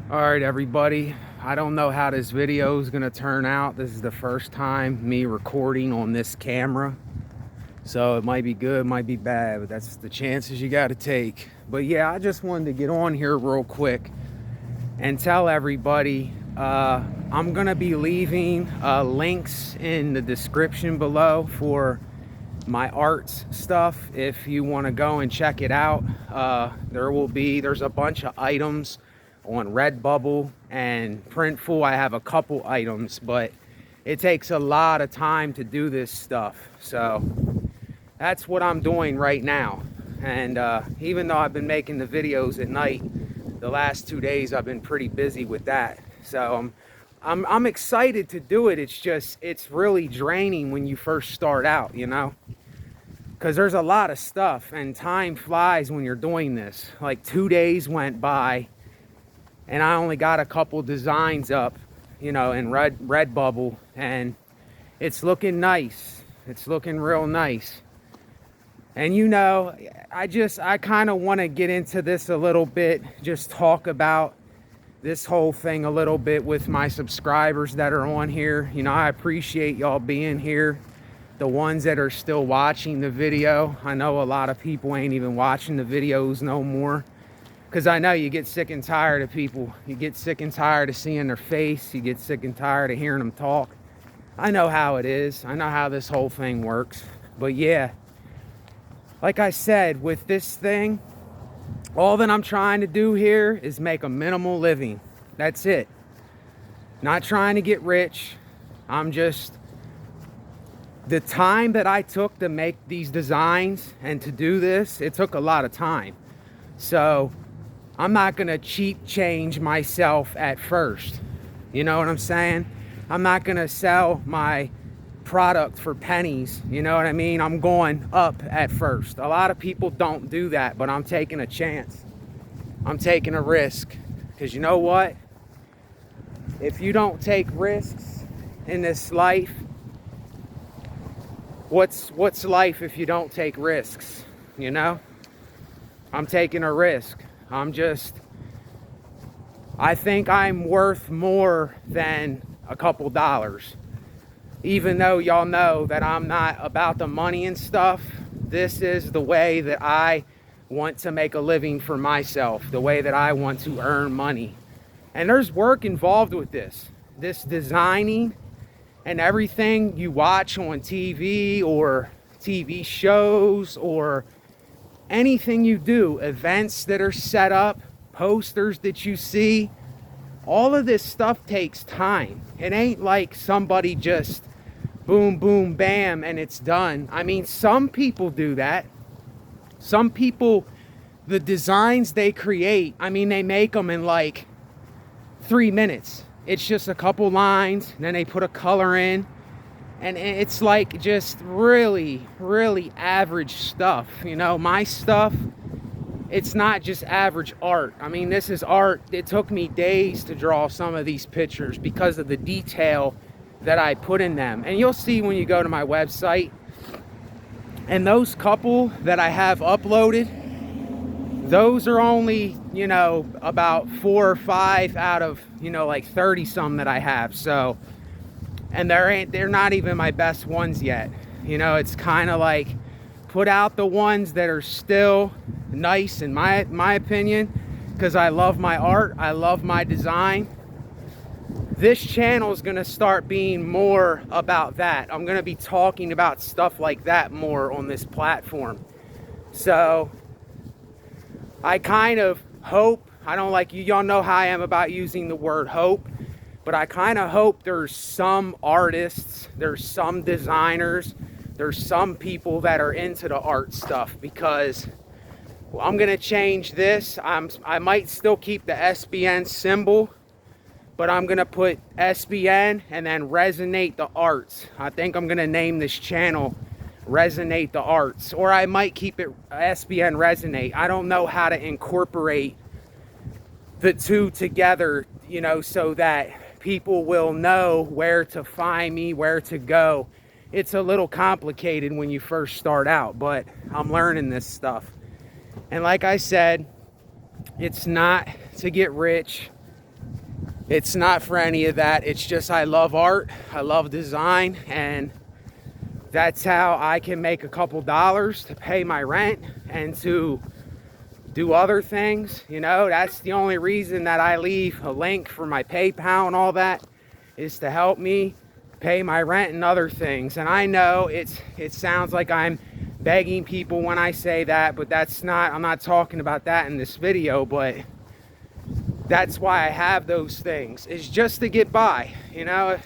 All right, everybody. I don't know how this video is going to turn out. This is the first time me recording on this camera. So it might be good, might be bad, but that's the chances you got to take. But yeah, I just wanted to get on here real quick and tell everybody I'm going to be leaving links in the description below for my arts stuff. If you want to go and check it out, there's a bunch of items on Redbubble and Printful. I have a couple items, but it takes a lot of time to do this stuff. So that's what I'm doing right now. And even though I've been making the videos at night, the last 2 days I've been pretty busy with that. So I'm excited to do it. It's really draining when you first start out, you know, because there's a lot of stuff and time flies when you're doing this. Like 2 days went by and I only got a couple designs up, you know, in Redbubble, and it's looking nice. It's looking real nice. And you know, I kind of want to get into this a little bit, just talk about this whole thing a little bit with my subscribers that are on here. You know, I appreciate y'all being here. The ones that are still watching the video. I know a lot of people ain't even watching the videos no more, because I know you get sick and tired of people. You get sick and tired of seeing their face. You get sick and tired of hearing them talk. I know how it is. I know how this whole thing works. But yeah, like I said, with this thing, all that I'm trying to do here is make a minimal living. That's it. Not trying to get rich. The time that I took to make these designs and to do this, it took a lot of time. So I'm not going to cheap change myself at first. You know what I'm saying? I'm not going to sell my product for pennies. You know what I mean? I'm going up at first. A lot of people don't do that, but I'm taking a chance. I'm taking a risk. Because you know what? If you don't take risks in this life, what's life if you don't take risks? You know? I'm taking a risk. I think I'm worth more than a couple dollars. Even though y'all know that I'm not about the money and stuff, this is the way that I want to make a living for myself, the way that I want to earn money. And there's work involved with this. This designing and everything you watch on TV or TV shows or anything you do, events that are set up, posters that you see, all of this stuff takes time. It ain't like somebody just boom, boom, bam, and it's done. I mean, some people do that. Some people, the designs they create, I mean, they make them in like 3 minutes. It's just a couple lines, and then they put a color in. And it's like just really, really average stuff. You know, my stuff, it's not just average art. I mean, this is art. It took me days to draw some of these pictures because of the detail that I put in them. And you'll see when you go to my website. And those couple that I have uploaded, those are only, you know, about 4 or 5 out of, you know, like 30 some that I have. So, and they're not even my best ones yet. You know, it's kind of like put out the ones that are still nice in my opinion, because I love my art, I love my design. This channel is going to start being more about that. I'm going to be talking about stuff like that more on this platform. So I kind of hope, I don't like you, y'all know how I am about using the word hope, but I kind of hope there's some artists, there's some designers, there's some people that are into the art stuff, because I'm going to change this. I might still keep the SBN symbol, but I'm going to put SBN and then Resonate the Arts. I think I'm going to name this channel Resonate the Arts, or I might keep it SBN Resonate. I don't know how to incorporate the two together, you know, so that people will know where to find me, where to go. It's a little complicated when you first start out, but I'm learning this stuff. And like I said, it's not to get rich. It's not for any of that. It's just I love art, I love design, and that's how I can make a couple dollars to pay my rent and to do other things. You know, that's the only reason that I leave a link for my PayPal and all that, is to help me pay my rent and other things. And I know it sounds like I'm begging people when I say that, but that's not, I'm not talking about that in this video. But that's why I have those things, is just to get by. You know,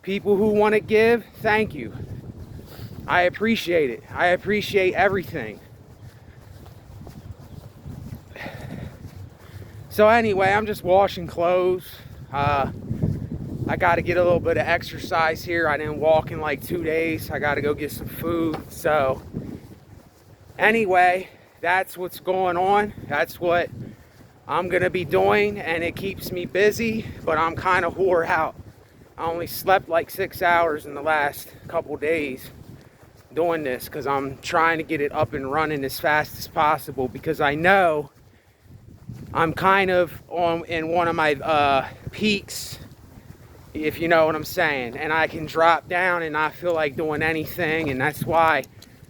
people who want to give, thank you. I appreciate it. I appreciate everything. So anyway, I'm just washing clothes. I got to get a little bit of exercise here. I didn't walk in like 2 days. I got to go get some food. So anyway, that's what's going on. That's what I'm going to be doing, and it keeps me busy, but I'm kind of wore out. I only slept like 6 hours in the last couple days doing this, because I'm trying to get it up and running as fast as possible, because I know I'm kind of in one of my peaks, if you know what I'm saying, and I can drop down and not feel like doing anything. And that's why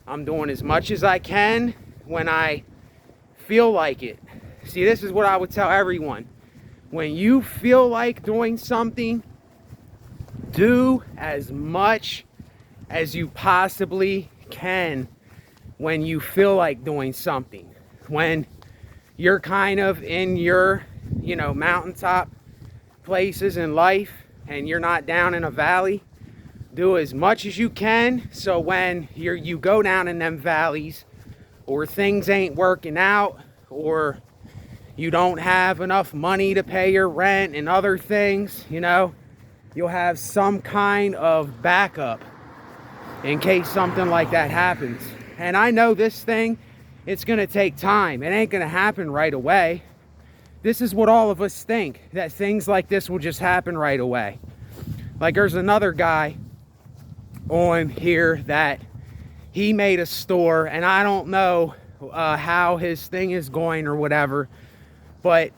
I'm doing as much as I can when I feel like it. See, this is what I would tell everyone: when you feel like doing something, do as much as you possibly can when you feel like doing something. When you're kind of in your, you know, mountaintop places in life and you're not down in a valley, do as much as you can, so when you go down in them valleys, or things ain't working out, or you don't have enough money to pay your rent and other things, you know, you'll have some kind of backup in case something like that happens. And I know this thing, it's going to take time. It ain't going to happen right away. This is what all of us think, that things like this will just happen right away. Like, there's another guy on here that he made a store, and I don't know how his thing is going or whatever, but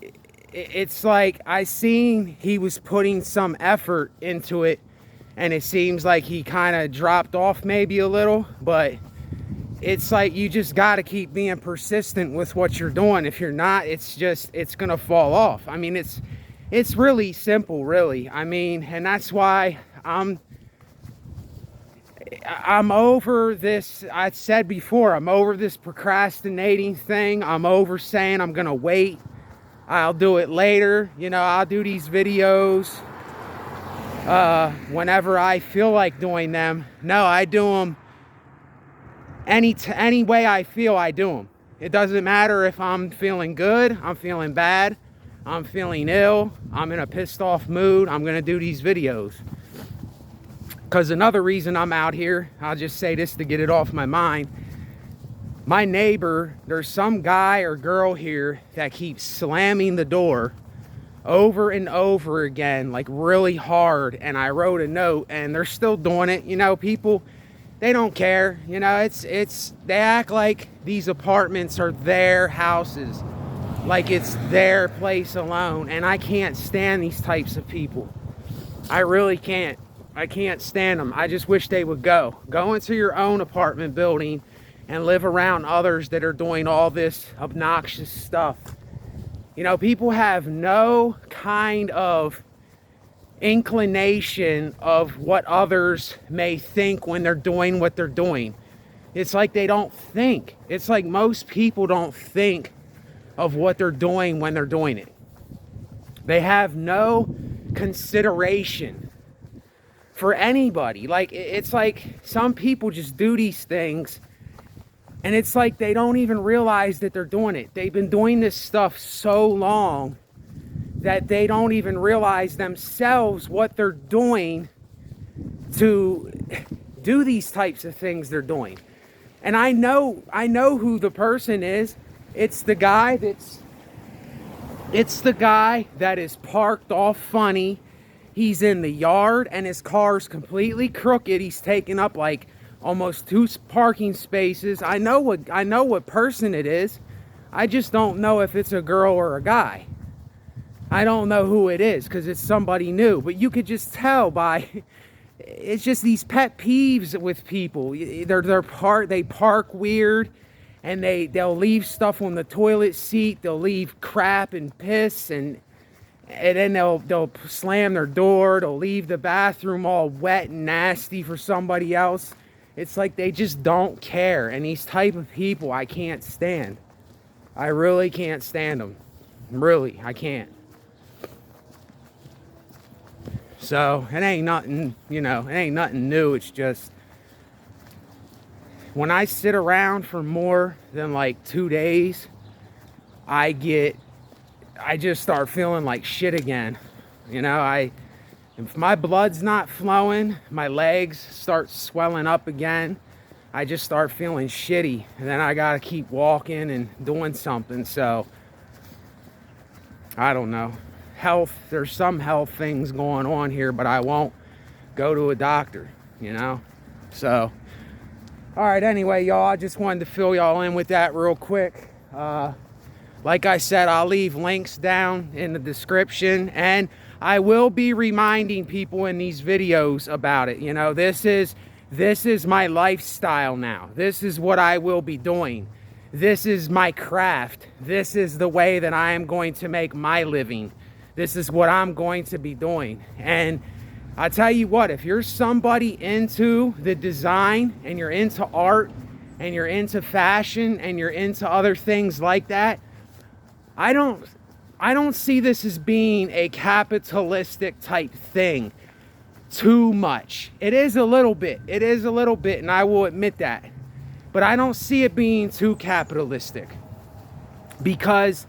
it's like I seen he was putting some effort into it, and it seems like he kind of dropped off maybe a little. But it's like you just got to keep being persistent with what you're doing. If you're not, it's gonna fall off. I mean, it's really simple, really. I mean, and that's why I'm over this. I said before, I'm over this procrastinating thing. I'm over saying I'm gonna wait, I'll do it later. You know, I'll do these videos whenever I feel like doing them. No, I do them any way I feel. I do them. It doesn't matter if I'm feeling good, I'm feeling bad, I'm feeling ill, I'm in a pissed off mood. I'm gonna do these videos. Because another reason I'm out here, I'll just say this to get it off my mind. My neighbor, there's some guy or girl here that keeps slamming the door over and over again, like really hard. And I wrote a note, and they're still doing it. You know, people, they don't care. You know, they act like these apartments are their houses, like it's their place alone. And I can't stand these types of people. I really can't. I can't stand them. I just wish they would go into your own apartment building and live around others that are doing all this obnoxious stuff. You know, people have no kind of inclination of what others may think when they're doing what they're doing. It's like they don't think. It's like most people don't think of what they're doing when they're doing it. They have no consideration for anybody. Like, it's like some people just do these things, and it's like they don't even realize that they're doing it. They've been doing this stuff so long that they don't even realize themselves what they're doing to do these types of things they're doing. And I know who the person is. It's the guy that is parked all funny. He's in the yard and his car's completely crooked. He's taking up like almost 2 parking spaces. I know what person it is. I just don't know if it's a girl or a guy. I don't know who it is because it's somebody new, but you could just tell by, it's just these pet peeves with people. They park weird, and they'll leave stuff on the toilet seat. They'll leave crap and piss, and then they'll slam their door. They'll leave the bathroom all wet and nasty for somebody else. It's like they just don't care. And these type of people I can't stand. I really can't stand them. Really, I can't. So it ain't nothing, it ain't nothing new. It's just when I sit around for more than like 2 days, I just start feeling like shit again. If my blood's not flowing, my legs start swelling up again. I just start feeling shitty, and then I gotta keep walking and doing something. So I don't know. There's some health things going on here, but I won't go to a doctor, So, all right, anyway, y'all, I just wanted to fill y'all in with that real quick. Like I said, I'll leave links down in the description, and I will be reminding people in these videos about it. This is my lifestyle now. This is what I will be doing. This is my craft. This is the way that I am going to make my living. This is what I'm going to be doing. And I tell you what, if you're somebody into the design, and you're into art, and you're into fashion, and you're into other things like that, I don't see this as being a capitalistic type thing too much. It is a little bit, and I will admit that. But I don't see it being too capitalistic, because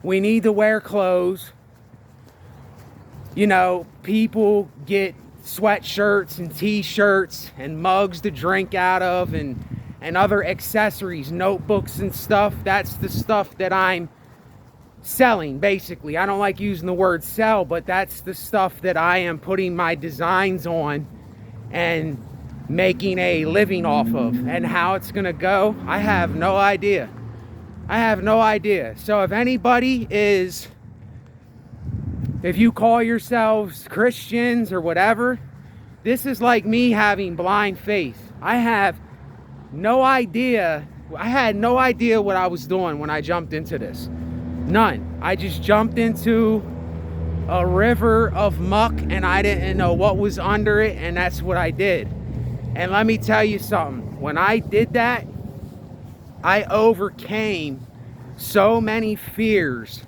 we need to wear clothes. People get sweatshirts and t-shirts and mugs to drink out of, and other accessories, notebooks and stuff. That's the stuff that I'm selling, basically. I don't like using the word sell, but that's the stuff that I am putting my designs on and making a living off of. And how it's gonna go, I have no idea. So if you call yourselves Christians or whatever, this is like me having blind faith. I had no idea what I was doing when I jumped into this. None. I just jumped into a river of muck, and I didn't know what was under it, and that's what I did. And let me tell you something. When I did that, I overcame so many fears,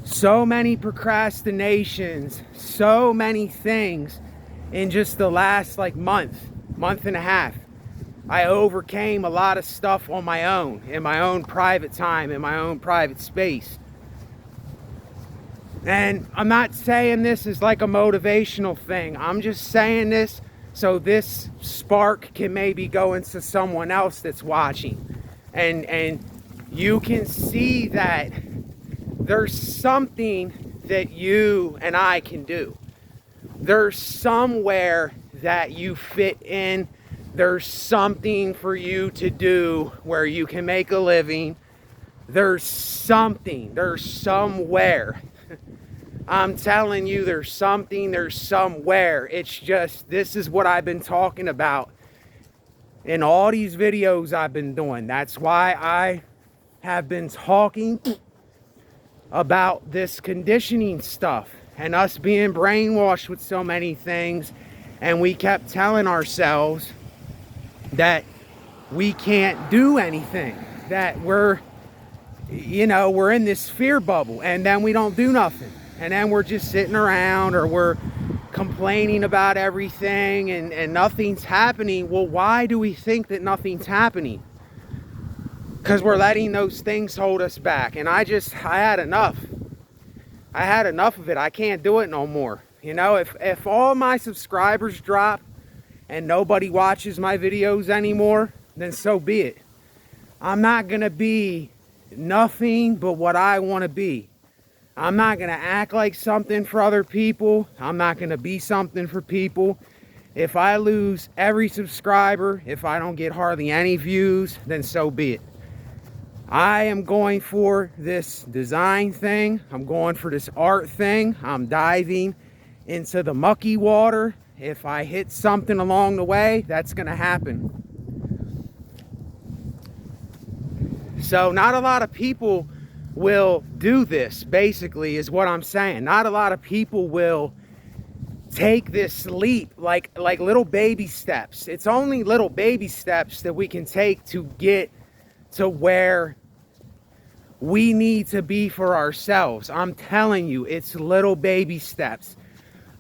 so many procrastinations, so many things in just the last month and a half. I overcame a lot of stuff on my own, in my own private time, in my own private space. And I'm not saying this is like a motivational thing. I'm just saying this so this spark can maybe go into someone else that's watching. And you can see that there's something that you and I can do. There's somewhere that you fit in. There's something for you to do where you can make a living. There's somewhere. I'm telling you, there's somewhere. It's just, this is what I've been talking about in all these videos I've been doing. That's why I have been talking about this conditioning stuff and us being brainwashed with so many things. And we kept telling ourselves that we can't do anything, that we're in this fear bubble, and then we don't do nothing, and then we're just sitting around, or we're complaining about everything, and nothing's happening. Well, why do we think that nothing's happening? Because we're letting those things hold us back. And I had enough. I had enough of it. I can't do it no more. If all my subscribers drop and nobody watches my videos anymore, then so be it. I'm not gonna be nothing but what I want to be. I'm not gonna act like something for other people. I'm not gonna be something for people. If I lose every subscriber, if I don't get hardly any views, then so be it. I am going for this design thing. I'm going for this art thing. I'm diving into the mucky water. If I hit something along the way, that's going to happen. So not a lot of people will do this, basically, is what I'm saying. Not a lot of people will take this leap like little baby steps. It's only little baby steps that we can take to get to where we need to be for ourselves. I'm telling you, it's little baby steps.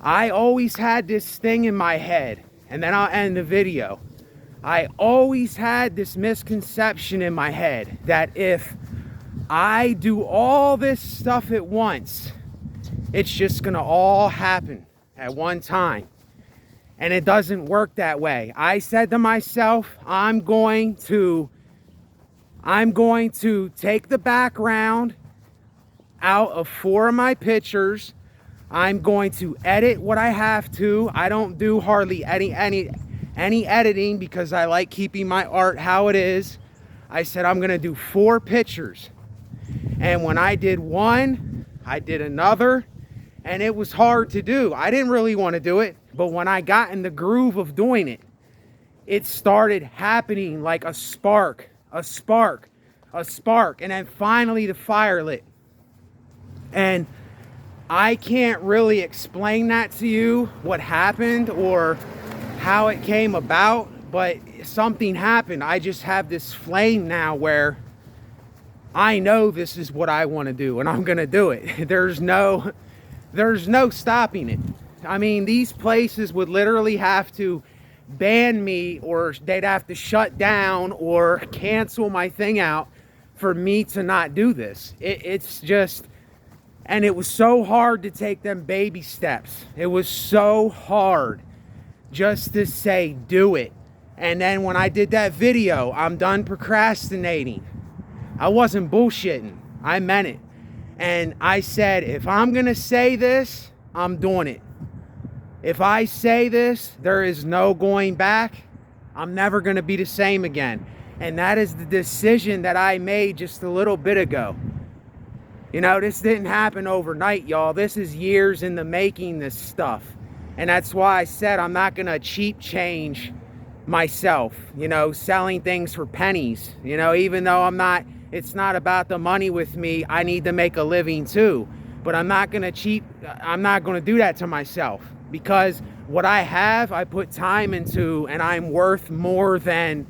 I always had this thing in my head, and then I'll end the video. I always had this misconception in my head that if I do all this stuff at once, it's just gonna all happen at one time. And it doesn't work that way. I said to myself, I'm going to take the background out of 4 of my pictures. I'm going to edit what I have to. I don't do hardly any editing because I like keeping my art how it is. I said I'm gonna do 4 pictures. And when I did one, I did another, and it was hard to do. I didn't really want to do it, but when I got in the groove of doing it, it started happening like a spark, and then finally the fire lit. And I can't really explain that to you, what happened or how it came about, but something happened. I just have this flame now where I know this is what I want to do, and I'm going to do it. There's no stopping it. I mean, these places would literally have to ban me, or they'd have to shut down or cancel my thing out for me to not do this. It's just, and it was so hard to take them baby steps. It was so hard just to say, do it. And then when I did that video, I'm done procrastinating. I wasn't bullshitting. I meant it. And I said, if I'm going to say this, I'm doing it. If I say this, there is no going back. I'm never going to be the same again. And that is the decision that I made just a little bit ago. You know, this didn't happen overnight, y'all. This is years in the making, this stuff. And that's why I said I'm not going to cheap change myself, you know, selling things for pennies. You know, even though it's not about the money with me. I need to make a living too. But I'm not going to do that to myself, because what I have, I put time into, and I'm worth more than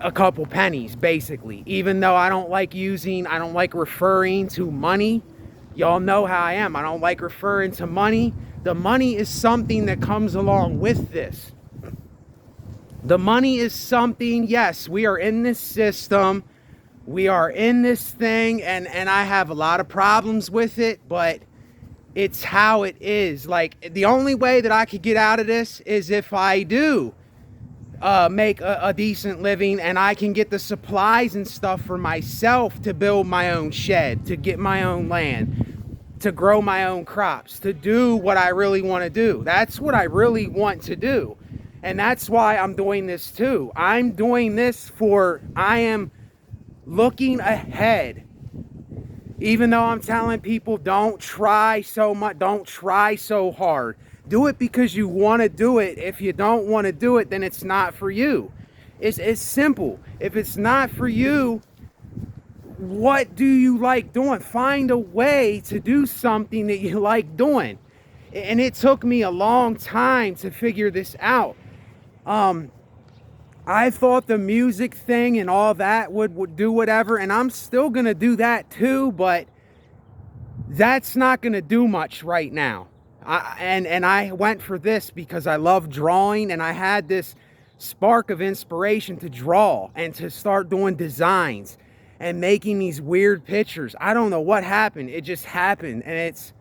a couple pennies, basically. Even though I don't like referring to money. Y'all know how I am. I don't like referring to money. The money is something that comes along with this. The money is something, yes, we are in this system. We are in this thing, and I have a lot of problems with it, but it's how it is. Like, the only way that I could get out of this is if I do make a decent living, and I can get the supplies and stuff for myself to build my own shed, to get my own land, to grow my own crops, to do what I really want to do. That's what I really want to do. And that's why I'm doing this too. I'm doing this I am looking ahead. Even though I'm telling people, don't try so much, don't try so hard. Do it because you want to do it. If you don't want to do it, then it's not for you. It's simple. If it's not for you, what do you like doing? Find a way to do something that you like doing. And it took me a long time to figure this out. I thought the music thing and all that would do whatever, and I'm still going to do that too, but that's not going to do much right now. I went for this because I love drawing, and I had this spark of inspiration to draw and to start doing designs and making these weird pictures. I don't know what happened. It just happened, and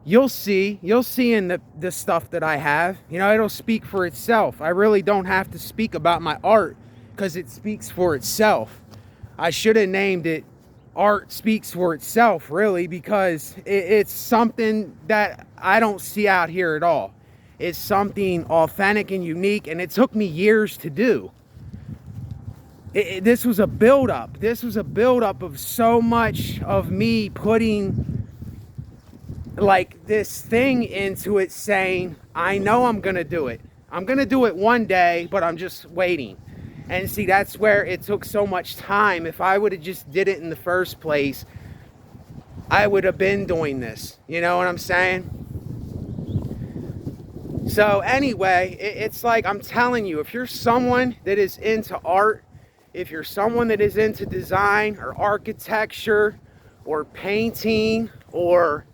you'll see in the stuff that I have. You know, it'll speak for itself. I really don't have to speak about my art because it speaks for itself. I should have named it Art Speaks for Itself, really, because it's something that I don't see out here at all. It's something authentic and unique, and it took me years to do. This was a buildup. This was a buildup of so much of me putting like this thing into it, saying, I know I'm gonna do it. I'm gonna do it one day, but I'm just waiting. And see, that's where it took so much time. If I would have just did it in the first place, I would have been doing this. You know what I'm saying? So anyway, it's like, I'm telling you, if you're someone that is into art, if you're someone that is into design or architecture or painting or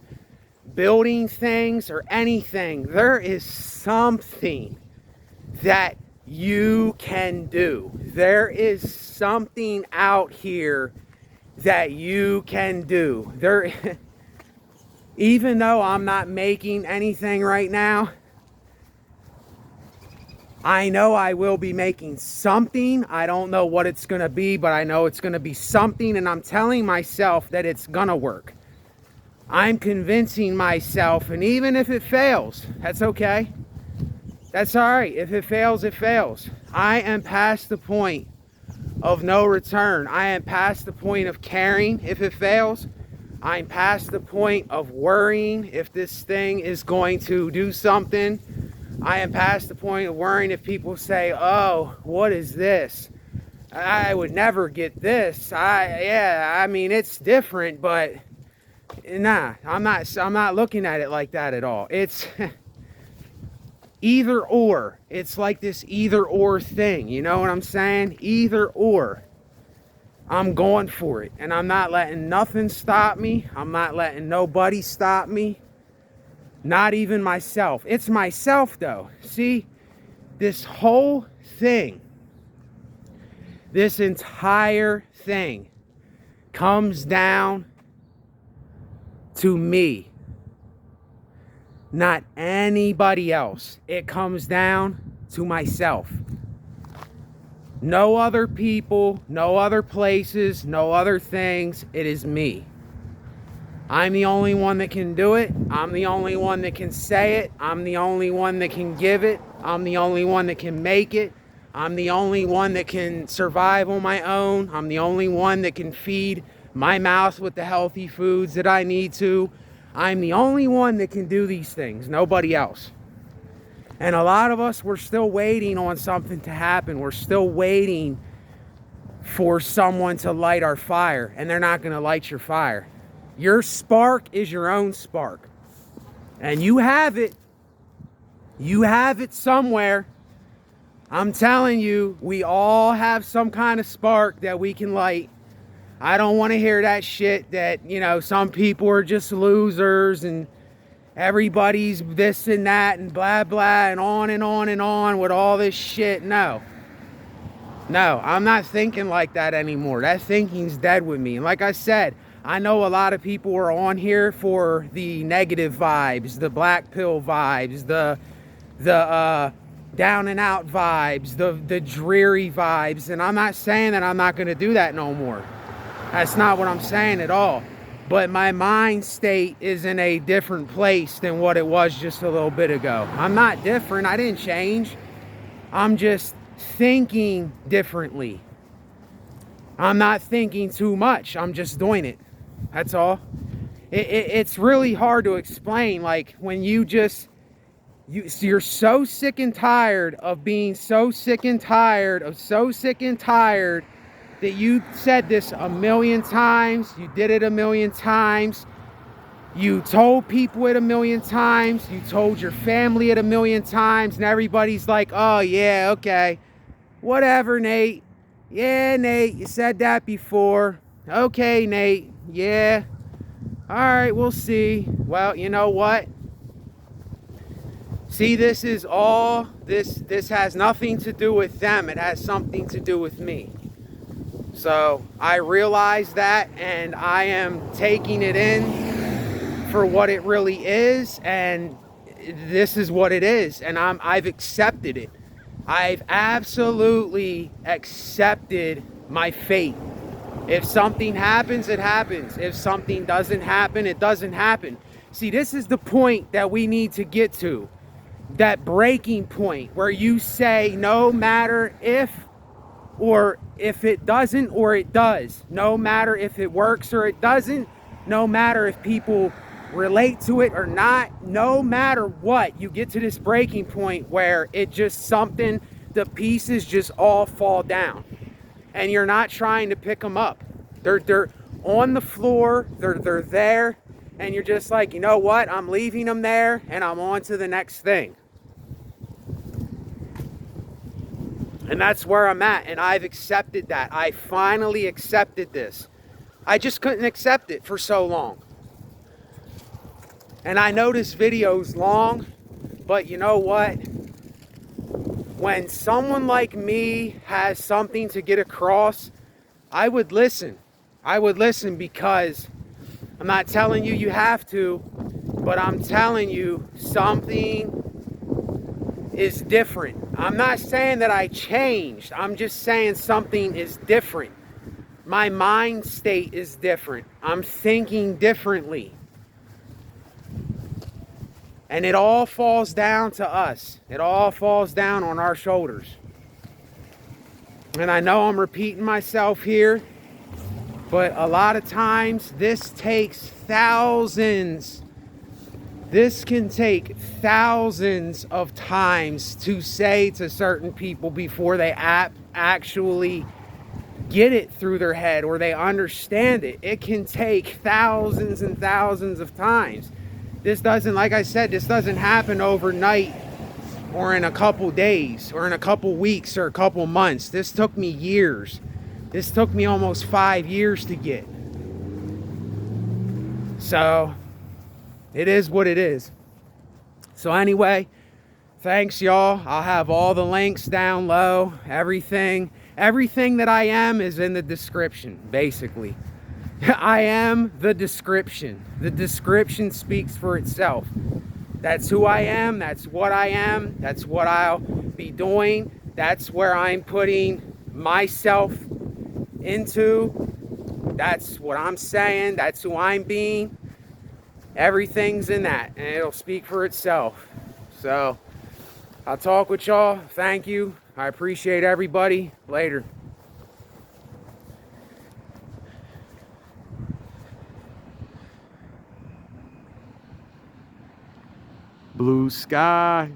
building things or anything, there is something that you can do. There is something out here that you can do. Even though I'm not making anything right now, I know I will be making something. I don't know what it's going to be, but I know it's going to be something, and I'm telling myself that it's going to work. I'm convincing myself, and even if it fails, that's okay. That's all right. If it fails, it fails. I am past the point of no return. I am past the point of caring if it fails. I'm past the point of worrying if this thing is going to do something. I am past the point of worrying if people say, oh, what is this? I would never get this. I mean, it's different, but nah, I'm not looking at it like that at all. It's either or. It's like this either or thing. You know what I'm saying? Either or. I'm going for it, and I'm not letting nothing stop me. I'm not letting nobody stop me. Not even myself. It's myself, though. See, this whole thing, this entire thing comes down to me, not anybody else. It comes down to myself. No other people, no other places, no other things. It is me. I'm the only one that can do it. I'm the only one that can say it. I'm the only one that can give it. I'm the only one that can make it. I'm the only one that can survive on my own. I'm the only one that can feed my mouth with the healthy foods that I need to. I'm the only one that can do these things. Nobody else. And a lot of us, we're still waiting on something to happen. We're still waiting for someone to light our fire. And they're not going to light your fire. Your spark is your own spark. And you have it. You have it somewhere. I'm telling you, we all have some kind of spark that we can light. I don't want to hear that shit that, you know, some people are just losers and everybody's this and that and blah, blah, and on and on and on with all this shit. No. No, I'm not thinking like that anymore. That thinking's dead with me. And like I said, I know a lot of people are on here for the negative vibes, the black pill vibes, the down and out vibes, the dreary vibes. And I'm not saying that I'm not going to do that no more. That's not what I'm saying at all. But my mind state is in a different place than what it was just a little bit ago. I'm not different. I didn't change. I'm just thinking differently. I'm not thinking too much. I'm just doing it. That's all. It's really hard to explain. Like when you're so sick and tired of being so sick and tired of so sick and tired that you said this a million times, you did it a million times, you told people it a million times, you told your family it a million times, and everybody's like, oh yeah, okay, whatever, Nate. Yeah, Nate, you said that before. Okay, Nate, yeah. All right, we'll see. Well, you know what? See, this is all, this has nothing to do with them. It has something to do with me. So I realize that, and I am taking it in for what it really is, and this is what it is, and I've accepted it. I've absolutely accepted my fate. If something happens, it happens. If something doesn't happen, it doesn't happen. See, this is the point that we need to get to. That breaking point where you say, no matter if or if it doesn't or it does. No matter if it works or it doesn't, no matter if people relate to it or not, no matter what, you get to this breaking point where it just something, the pieces just all fall down and you're not trying to pick them up. They're on the floor, they're there, and you're just like, you know what, I'm leaving them there and I'm on to the next thing. And that's where I'm at, and I've accepted that. I finally accepted this. I just couldn't accept it for so long. And I know this video's long, but you know what? When someone like me has something to get across, I would listen. I would listen because I'm not telling you you have to, but I'm telling you something is different. I'm not saying that I changed. I'm just saying something is different. My mind state is different. I'm thinking differently. And it all falls down to us. It all falls down on our shoulders. And I know I'm repeating myself here, but a lot of times this takes thousands. This can take thousands of times to say to certain people before they actually get it through their head or they understand it. It can take thousands and thousands of times. This doesn't, like I said, this doesn't happen overnight or in a couple days or in a couple weeks or a couple months. This took me years. This took me almost 5 years to get. So it is what it is. So anyway, thanks y'all. I'll have all the links down low. Everything that I am is in the description, basically. I am the description. The description speaks for itself. That's who I am. That's what I am. That's what I'll be doing. That's where I'm putting myself into. That's what I'm saying. That's who I'm being. Everything's in that, and it'll speak for itself. So I'll talk with y'all. Thank you. I appreciate everybody. Later. Blue sky.